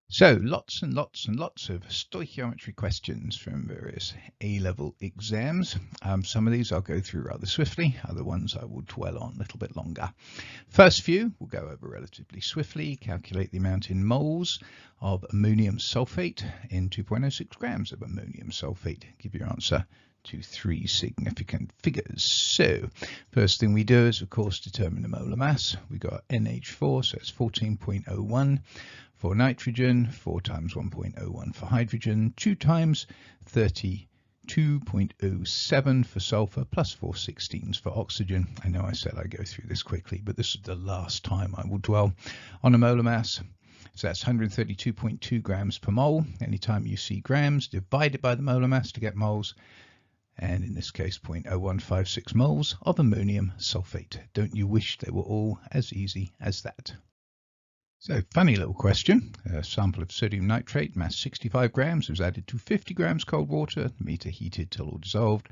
So lots and lots and lots of stoichiometry questions from various A-level exams. Some of these I'll go through rather swiftly, other ones I will dwell on a little bit longer. First few we'll go over relatively swiftly. Calculate the amount in moles of ammonium sulfate in 2.06 grams of ammonium sulfate. Give your answer to three significant figures. So first thing we do is of course determine the molar mass. We got NH4, so it's 14.01 for nitrogen, 4 times 1.01 for hydrogen, 2 times 32.07 for sulfur, plus 4/16 for oxygen. I know I said I go through this quickly, but this is the last time I will dwell on a molar mass. So that's 132.2 grams per mole. Anytime you see grams, divide it by the molar mass to get moles. And in this case 0.0156 moles of ammonium sulfate. Don't you wish they were all as easy as that? So funny little question. A sample of sodium nitrate, mass 65 grams, was added to 50 grams cold water, the meter heated till all dissolved.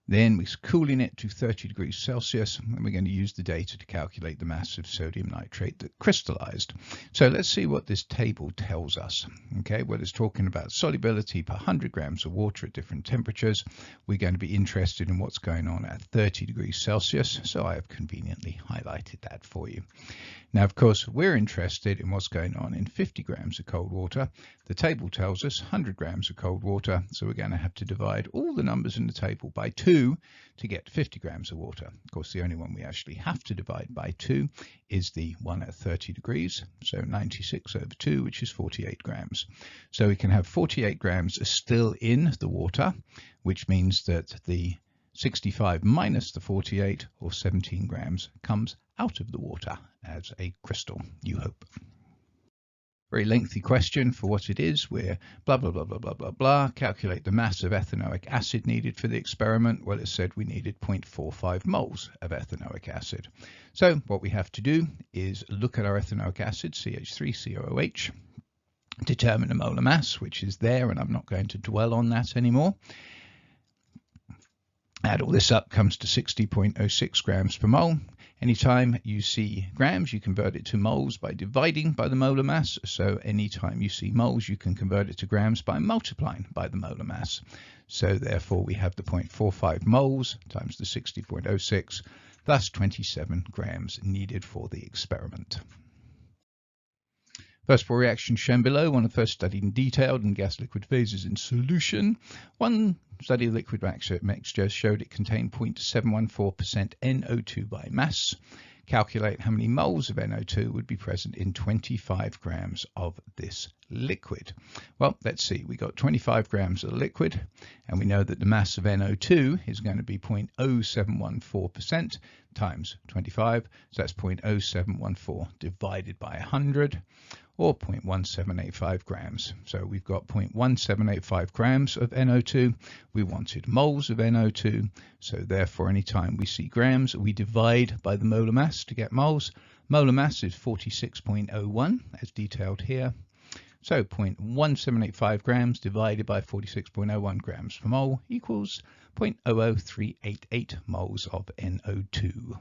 Then we're cooling it to 30 degrees Celsius, and we're going to use the data to calculate the mass of sodium nitrate that crystallized. So let's see what this table tells us. Okay, well, it's talking about solubility per 100 grams of water at different temperatures. We're going to be interested in what's going on at 30 degrees Celsius, so I have conveniently highlighted that for you. Now, of course, we're interested in what's going on in 50 grams of cold water. The table tells us 100 grams of cold water, so we're going to have to divide all the numbers in the table by 2 to get 50 grams of water. Of course, the only one we actually have to divide by 2 is the one at 30 degrees, so 96 over 2, which is 48 grams. So we can have 48 grams still in the water, which means that the 65 minus the 48, or 17 grams, comes out of the water as a crystal, you hope. Very lengthy question for what it is. We're blah, blah, blah, blah, blah, blah, blah. Calculate the mass of ethanoic acid needed for the experiment. Well, it said we needed 0.45 moles of ethanoic acid. So what we have to do is look at our ethanoic acid, CH3COOH, determine the molar mass, which is there, and I'm not going to dwell on that anymore. Add all this up, comes to 60.06 grams per mole. Anytime you see grams, you convert it to moles by dividing by the molar mass. So anytime you see moles, you can convert it to grams by multiplying by the molar mass. So therefore, we have the 0.45 moles times the 60.06, thus 27 grams needed for the experiment. First four reactions shown below. One of the first studied in detail in gas-liquid phases in solution. One study of liquid mixture showed it contained 0.714% NO2 by mass. Calculate how many moles of NO2 would be present in 25 grams of this liquid. Well, let's see. We got 25 grams of liquid, and we know that the mass of NO2 is going to be 0.0714% times 25. So that's 0.0714 divided by 100, or 0.1785 grams. So we've got 0.1785 grams of NO2. We wanted moles of NO2. So therefore, anytime we see grams, we divide by the molar mass to get moles. Molar mass is 46.01 as detailed here. So 0.1785 grams divided by 46.01 grams per mole equals 0.00388 moles of NO2.